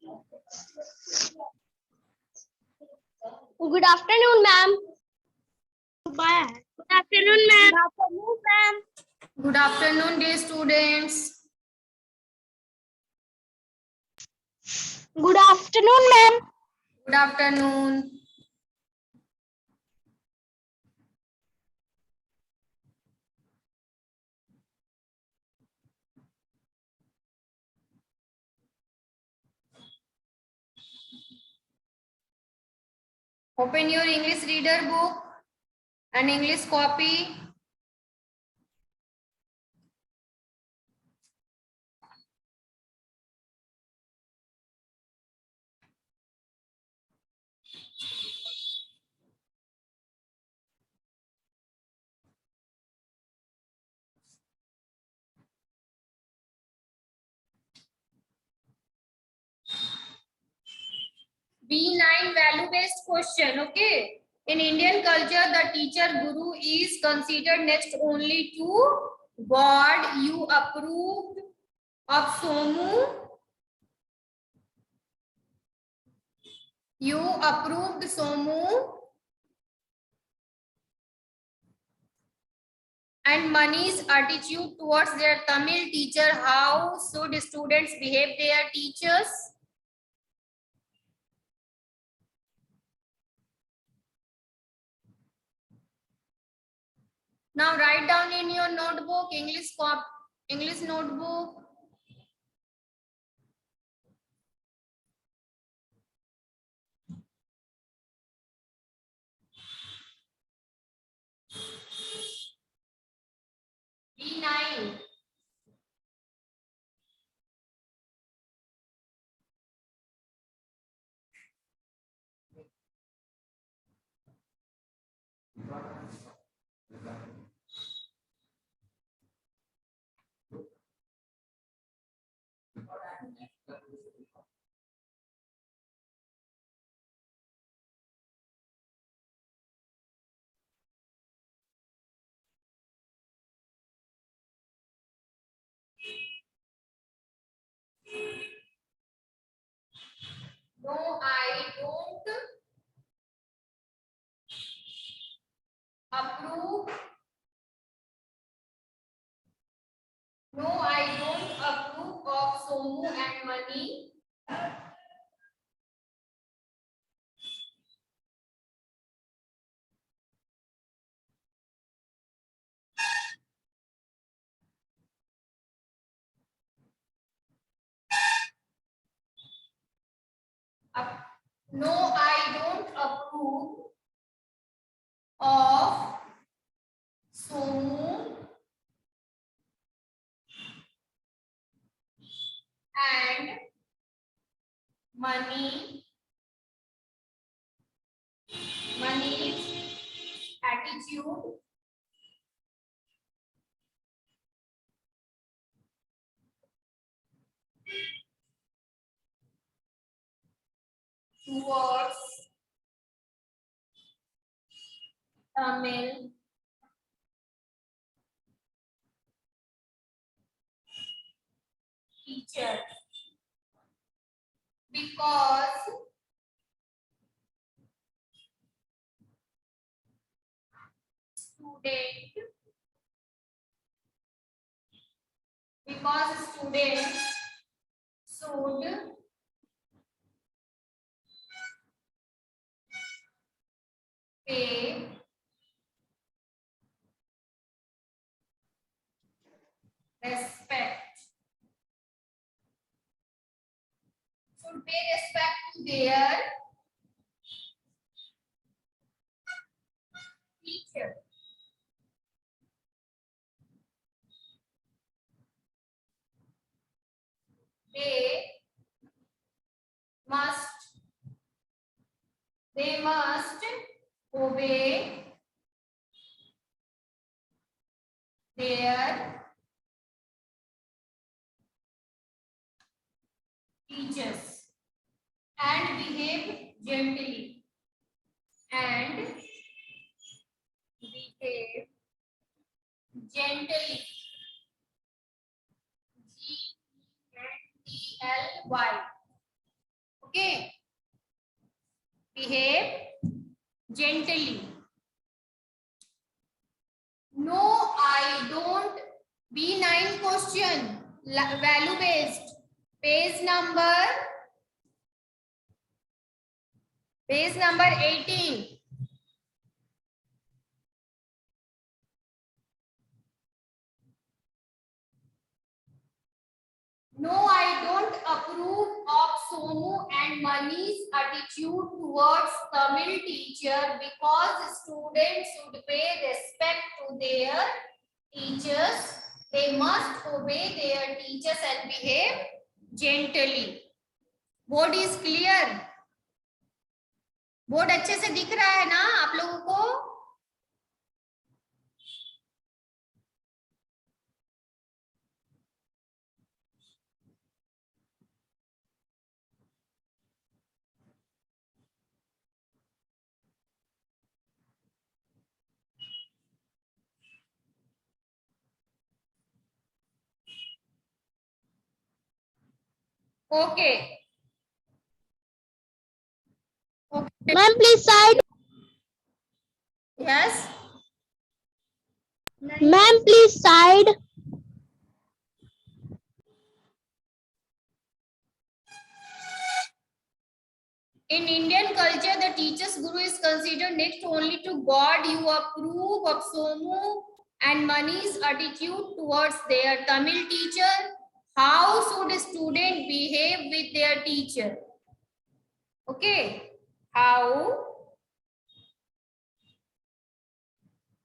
Good afternoon, ma'am. Bye. Good afternoon, ma'am. Good afternoon, ma'am. Good afternoon, dear students. Good afternoon, ma'am. Good afternoon. Open your English reader book and English copy. B9 value-based question, okay? In Indian culture, the teacher guru is considered next only to God. You approved of Somu. You approved Somu and Mani's attitude towards their Tamil teacher. How should students behave their teachers? Now write down in your notebook, English notebook. B9. No, I don't approve. No, I don't approve of Somu and Mani. No, I don't approve of Somu and Mani's attitude towards Tamil teacher because students should pay respect to their teacher. They must obey their teachers and behave gently and behave gently. Gently. behave gently. No, I don't. B9 question, value based. Page number 18. No, I don't approve of Sonu and Mani's attitude towards Tamil teacher because students should pay respect to their teachers. They must obey their teachers and behave gently. Board is clear? Board अच्छे से दिख रहा है ना आप लोगों को? Okay. Okay. Ma'am, please side. Yes. Ma'am, please side. In Indian culture, the teacher's guru is considered next only to God. You approve of Somu and Mani's attitude towards their Tamil teacher. How should a student behave with their teacher? Okay. How?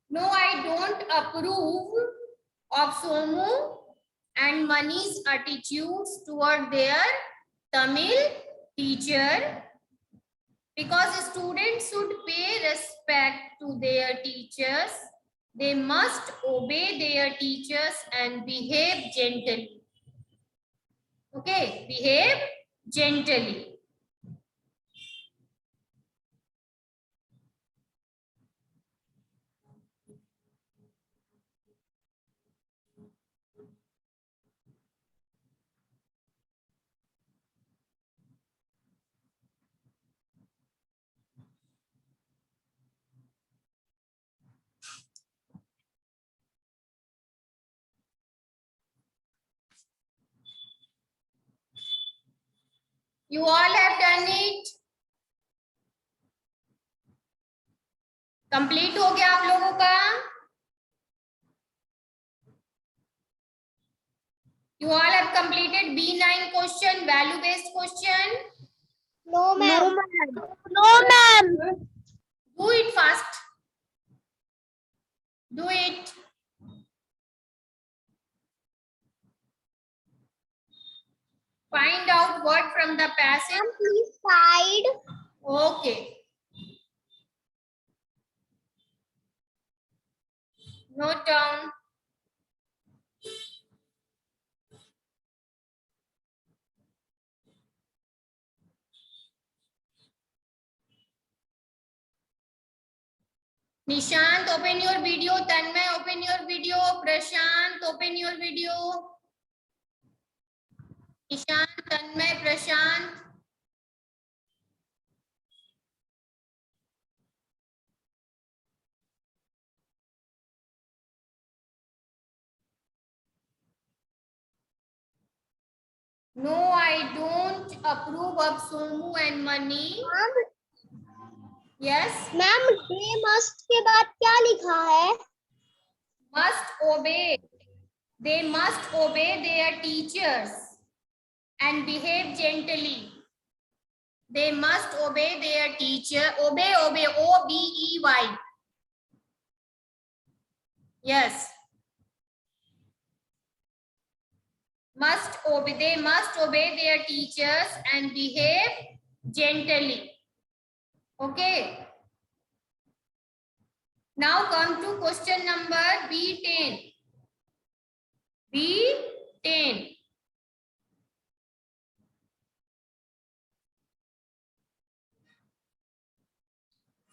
No, I don't approve of Somu and Mani's attitudes toward their Tamil teacher. Because students should pay respect to their teachers, they must obey their teachers and behave gently. Okay, behave gently. You all have done it. Complete हो गया आप लोगों का? You all have completed B9 question, value based question. No, ma'am. No, ma'am. Do it fast. Do it. Find out word from the passage. Ma'am, please side. Okay. Note down. Nishant, open your video. Tanmay, open your video. Prashant, open your video. Nishant, Tanmay, Prashant. No, I don't approve of Somu and Mani. Yes. Ma'am they must के बाद क्या लिखा है? Must obey. They must obey their teachers and behave gently. They must obey their teacher. Obey, obey, O-B-E-Y. Yes. Must obey. They must obey their teachers and behave gently. Okay. Now come to question number B10. B10.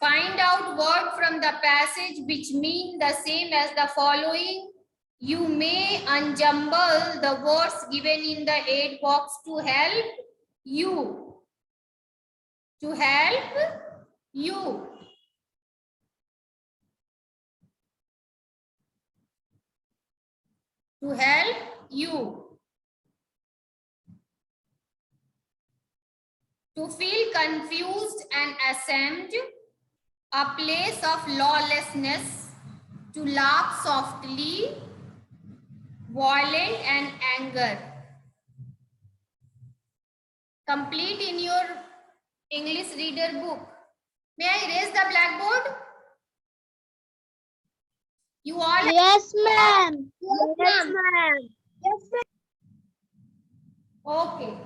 Find out word from the passage which mean the same as the following. You may unjumble the words given in the aid box to help you. To help you. To help you. To feel confused and ashamed, a place of lawlessness. To laugh softly, violent and anger. Complete in your English reader book. May I erase the blackboard? You all. Yes, ma'am. Yes, ma'am. Yes, ma'am. Okay.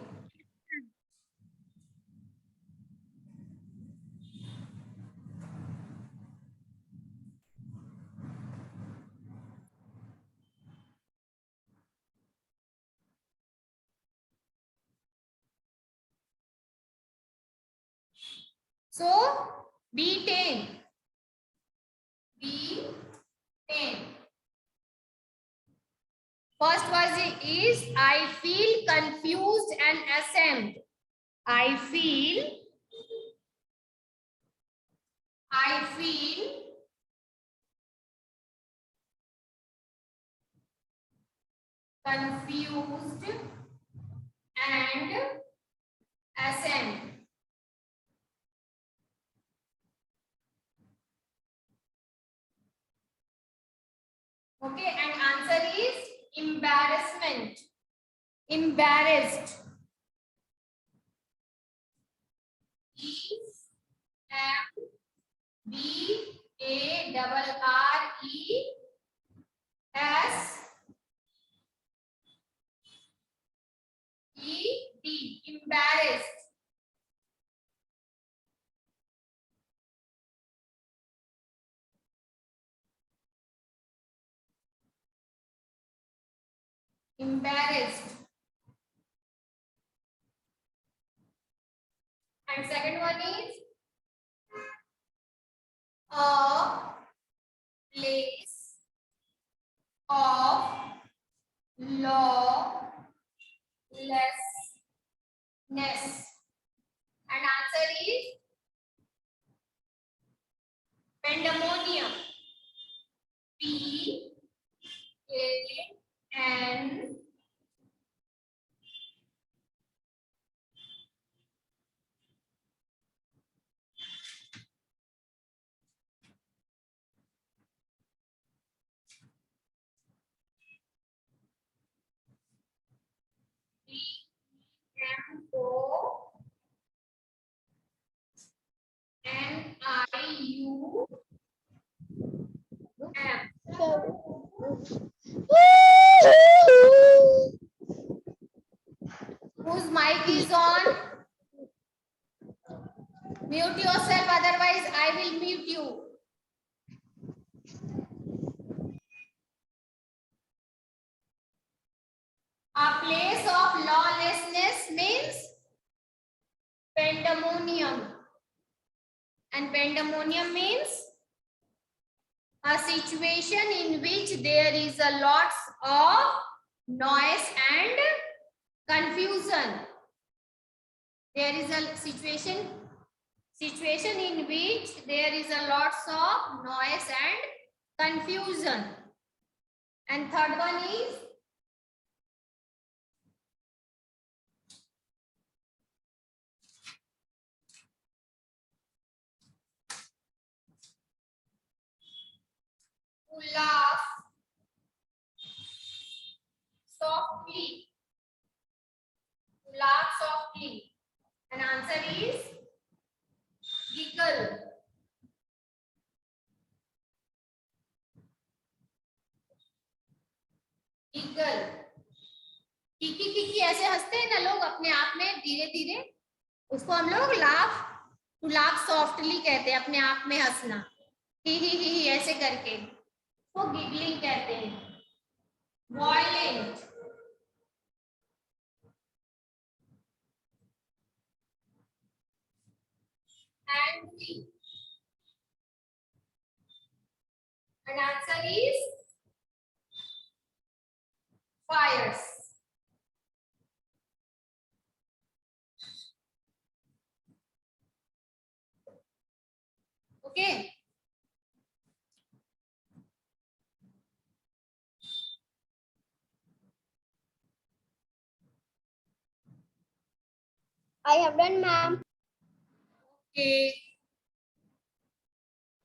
So, B10. B10. First word is I feel confused and ashamed. I feel confused and ashamed. Okay, and answer is embarrassment. Embarrassed. E-M-B-A-R-R-E-S-E-D. Embarrassed. Embarrassed. And second one is a place of lawlessness. And answer is pandemonium. P-A-N P-M-O-N-I-U-M. Whose mic is on? Mute yourself, otherwise I will mute you. A place of lawlessness means pandemonium. And pandemonium means a situation in which there is a lots of noise and confusion. There is a situation in which there is a lots of noise and confusion. And third one is to laugh softly. To laugh softly. And answer is giggle. Giggle. Kiki Kiki ऐसे हंसते हैं ना लोग अपने आप में धीरे धीरे, उसको हम लोग लाफ टू लाफ सॉफ्टली कहते हैं, अपने आप में हंसना, ही ऐसे करके वो गिगलिंग कहते हैं. Violent. Angry. And answer is fires. Okay I have done, ma'am. Okay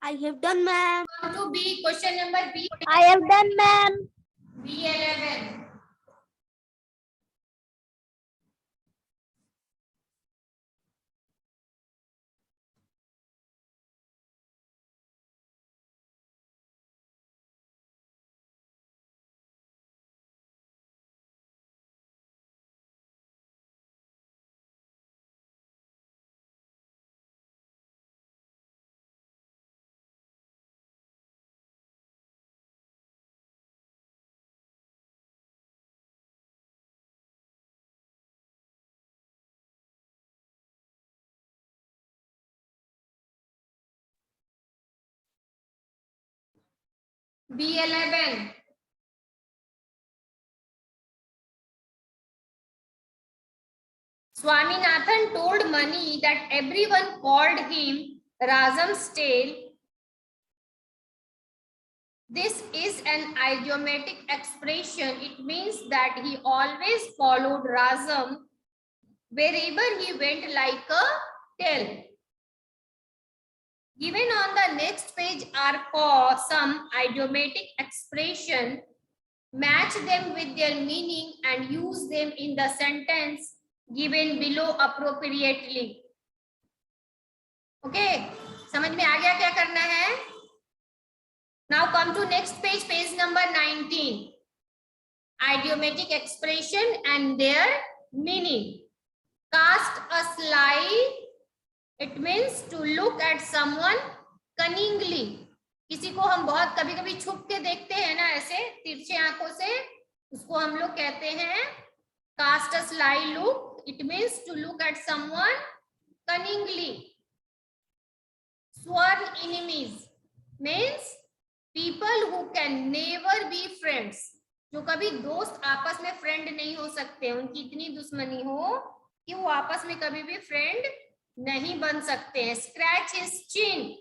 I have done, ma'am. come to B, question number B. I have done, ma'am. B11. B11. Swaminathan told Mani that everyone called him Razam's tail. This is an idiomatic expression. It means that he always followed Razam wherever he went like a tail. Given on the next page are some idiomatic expression. Match them with their meaning and use them in the sentence given below appropriately. Okay, समझ में आ गया क्या करना है? Now come to next page, page number 19. Idiomatic expression and their meaning. Cast a sly. It means to look at someone cunningly. किसी को हम बहुत कभी कभी छुप के देखते हैं ना, ऐसे तिरछे आंखों से, उसको हम लोग कहते हैं cast a sly look. It means to look at someone cunningly. Sworn enemies means people who can never be friends. जो कभी दोस्त आपस में फ्रेंड नहीं हो सकते, उनकी इतनी दुश्मनी हो कि वो आपस में कभी भी फ्रेंड नहीं बन सकते हैं. Scratch his chin.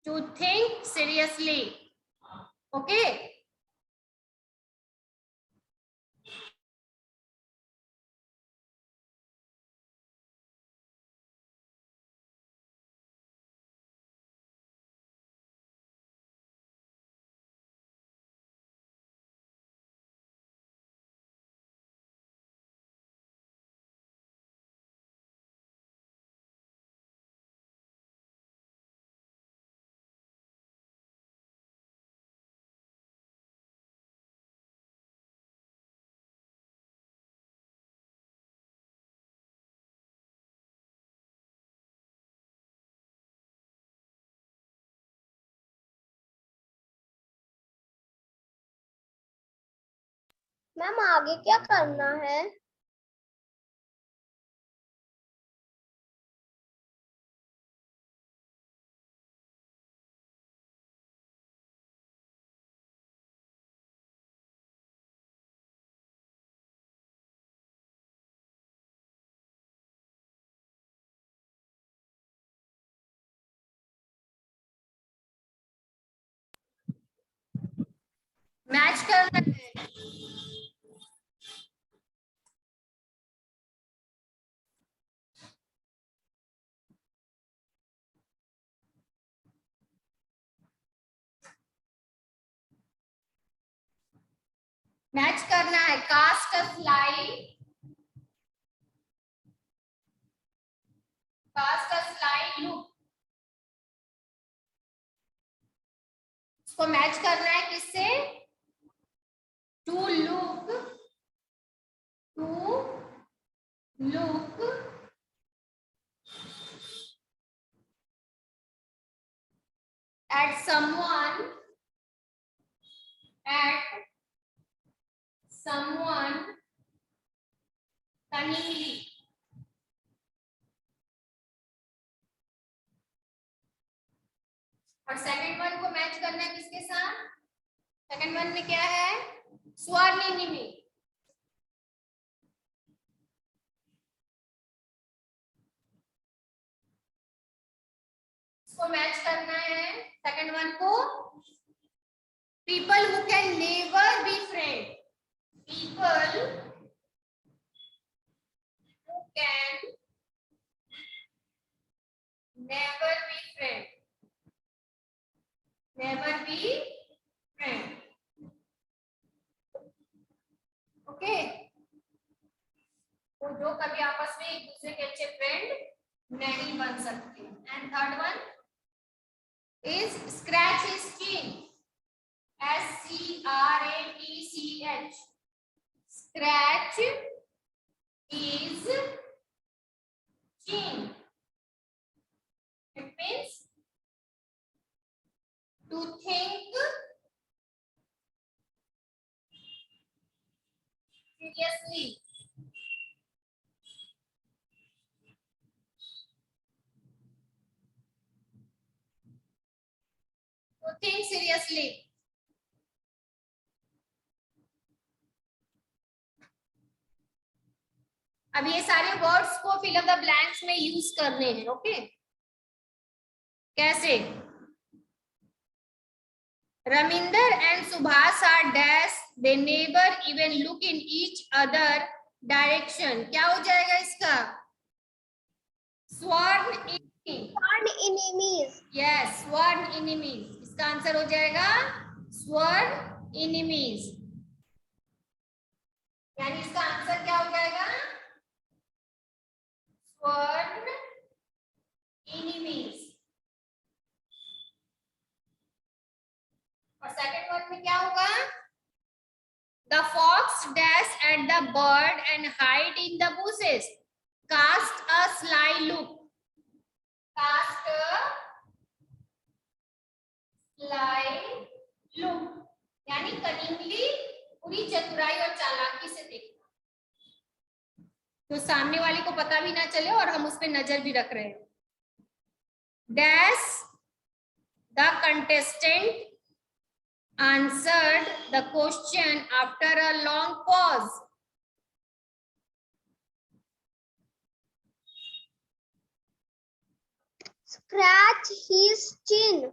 To think seriously. Okay. Ma'am आगे क्या करना है? मैच करना है. मैच करना है. Cast a slide. Cast a slide look. इसको मैच करना है किससे? To look. To look at someone. At someone cunningly. और सेकंड वन को मैच करना है किसके साथ? सेकंड वन में क्या है? स्वर्णिमी. इसको उसको मैच करना है सेकंड वन को. People who can never be friend. People who can never be friend. Never be friend. Okay. तो जो कभी आपस में एक दूसरे के अच्छे फ्रेंड नहीं बन सकते. And third one is scratch his chin. SCRATCH. Scratch his chin. It means to think seriously. To think seriously. अब ये सारे वर्ड्स को फिल इन द ब्लैंक्स में यूज करने हैं. ओके. कैसे? Raminder and Subhas are dash. They never even look in each other direction. क्या हो जाएगा इसका? Sworn enemy. Sworn enemies. Yes, sworn enemies. इसका आंसर हो जाएगा sworn enemies. यानी इसका आंसर क्या हो जाएगा? Sworn enemies. और सेकंड वन में क्या होगा? The fox dash at the bird and hide in the bushes. Cast a sly look. Cast a sly look. यानी कनिंगली, पूरी चतुराई और चालाकी से देखना, तो सामने वाले को पता भी ना चले और हम उस पर नजर भी रख रहे हैं. Dash the contestant answered the question after a long pause. Scratch his chin.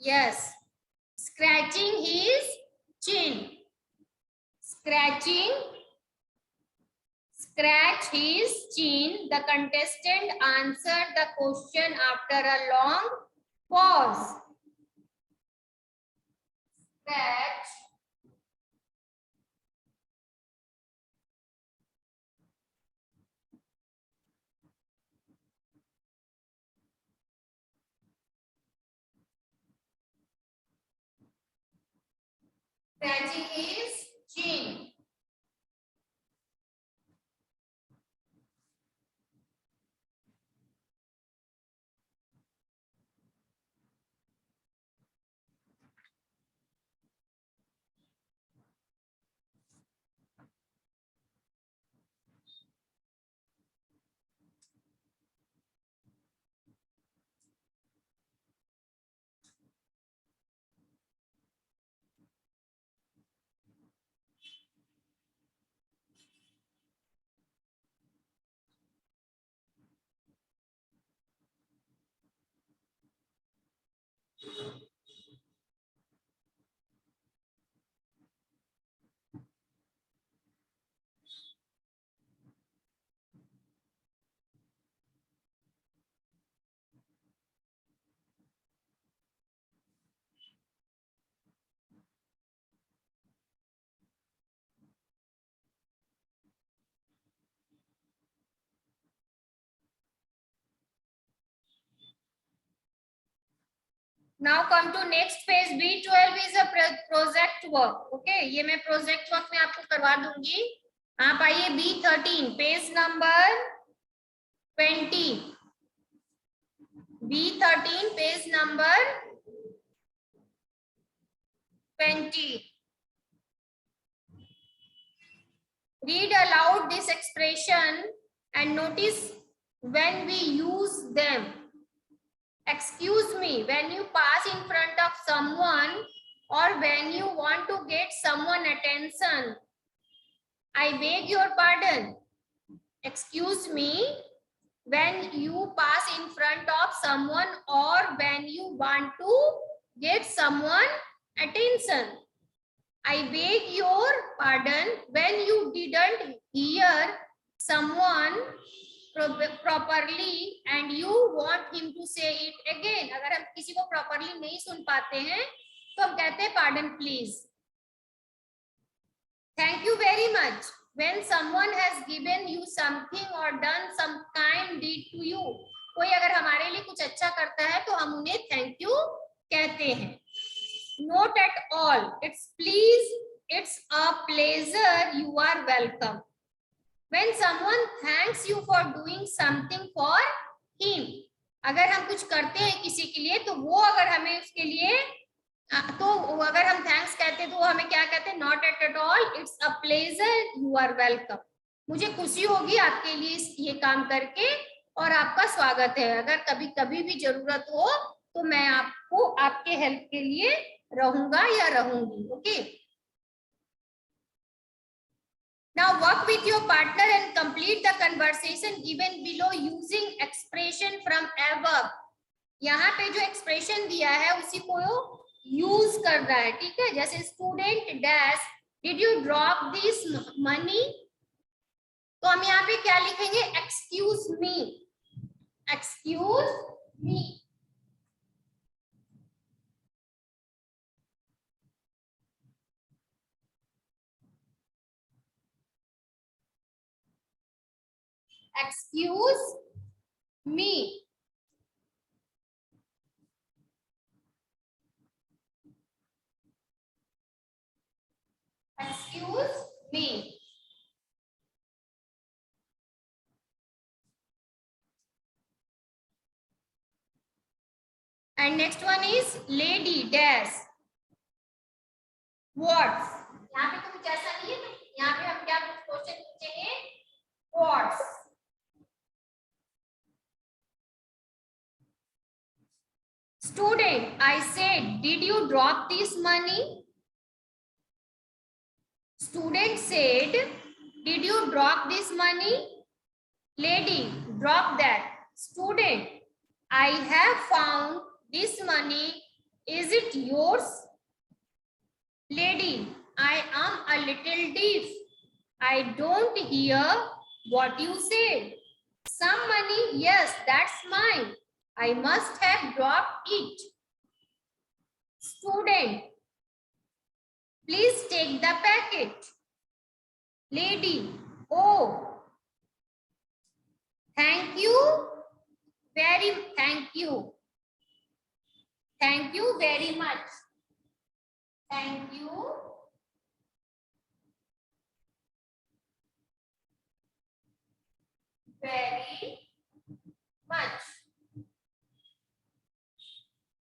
Yes, scratching his chin. Scratch his chin. The contestant answered the question after a long pause. Scratch scratching his chin. Now come to next phase. B12 is a project work. Okay, ये मैं project work में आपको करवा दूंगी. आप आइए B13 page number 20. B13 page number 20. Read aloud this expression and notice when we use them. Excuse me, when you pass in front of someone or when you want to get someone attention. I beg your pardon. Excuse me, when you pass in front of someone or when you want to get someone attention. I beg your pardon when you didn't hear someone properly and you want him to say it again. अगर हम किसी को properly नहीं सुन पाते हैं तो हम कहते हैं pardon please. Thank you very much. When someone has given you something or done some kind deed to you, कोई अगर हमारे लिए कुछ अच्छा करता है तो हम उन्हें thank you कहते हैं. Not at all. It's please. It's a pleasure. You are welcome. When someone thanks you for doing something for him, अगर हम कुछ करते हैं किसी के लिए तो वो अगर हमें उसके लिए तो अगर हम थैंक्स कहते हैं तो वो हमें क्या कहते हैं? Not at all, it's a pleasure, you are welcome. मुझे खुशी होगी आपके लिए ये काम करके और आपका स्वागत है. अगर कभी कभी भी जरूरत हो तो मैं आपको आपके हेल्प के लिए रहूंगा या रहूंगी. Okay. Now work with your partner and complete the conversation given below using expression from above. यहाँ पे जो एक्सप्रेशन दिया है उसी को यूज कर रहा है. ठीक है. जैसे student dash did you drop this money, तो हम यहाँ पे क्या लिखेंगे? Excuse me. Excuse me. Excuse me. Excuse me. And next one is lady dash what. यहाँ पे तो कुछ ऐसा नहीं है. यहाँ पे हम क्या क्वेश्चन पूछेंगे? What. Student, I said, did you drop this money? Student said, did you drop this money? Lady, drop that. Student, I have found this money. Is it yours? Lady, I am a little deaf. I don't hear what you said. Some money, yes, that's mine. I must have dropped it. Student, please take the packet. Lady, oh, thank you very much. Thank you very much.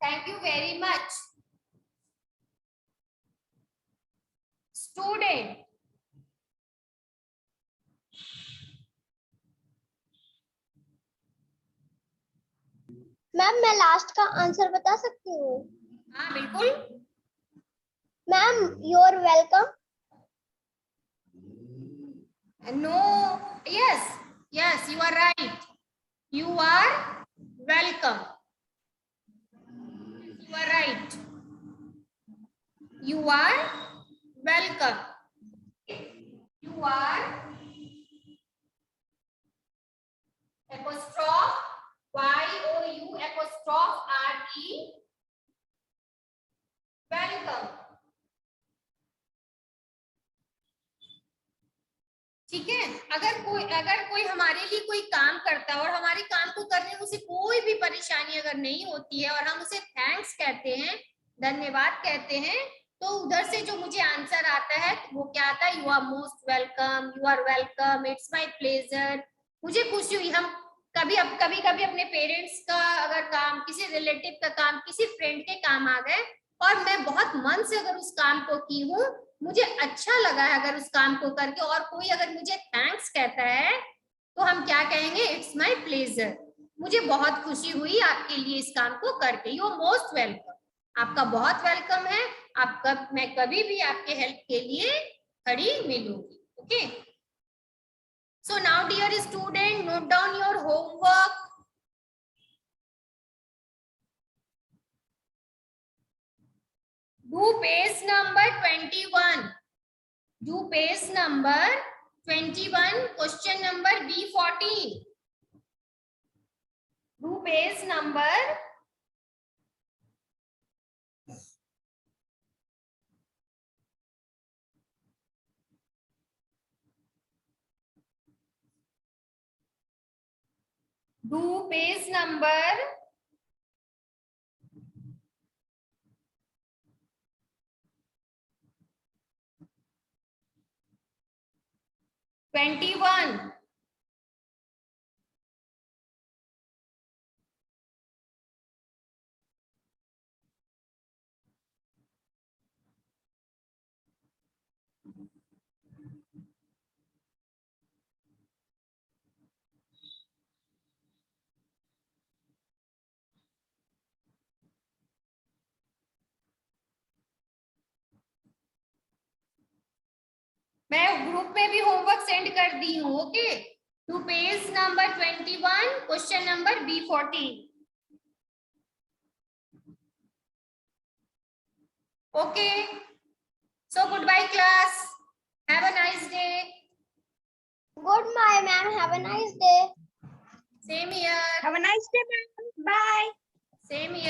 Thank you very much. Student, ma'am मैं last का answer बता सकती हूँ? हाँ बिल्कुल. Ma'am your welcome. No, yes, yes, you are right. You are welcome. You are right. You are welcome. You are apostrophe Y-O-U apostrophe R-E welcome. ठीक है. अगर कोई हमारे लिए कोई काम करता है और हमारे काम को करने में उसे कोई भी परेशानी अगर नहीं होती है और हम उसे थैंक्स कहते हैं, धन्यवाद कहते हैं, तो उधर से जो मुझे आंसर आता है वो क्या आता है? You are most welcome, you are welcome, it's my pleasure. मुझे खुशी हुई. हम कभी अपने पेरेंट्स का अगर काम, किसी रिलेटिव का काम, किसी फ्रेंड के काम आ गए और मैं बहुत मन से अगर उस काम को की हूँ, मुझे अच्छा लगा है अगर उस काम को करके, और कोई अगर मुझे थैंक्स कहता है तो हम क्या कहेंगे? It's my pleasure. मुझे बहुत खुशी हुई आपके लिए इस काम को करके. You are most welcome. आपका बहुत वेलकम है. मैं कभी भी आपके हेल्प के लिए खड़ी मिलूंगी. Okay. So now, dear student, note down your homework. Do page number 21. Do page number 21. Question number B14. Do page number 21. मैं ग्रुप में भी होमवर्क सेंड कर दी हूँ. Okay, to page number 21, question number B14. Okay, so goodbye class. Have a nice day. Goodbye, ma'am. Have a nice day. Same here. Have a nice day, ma'am. Bye. Same here.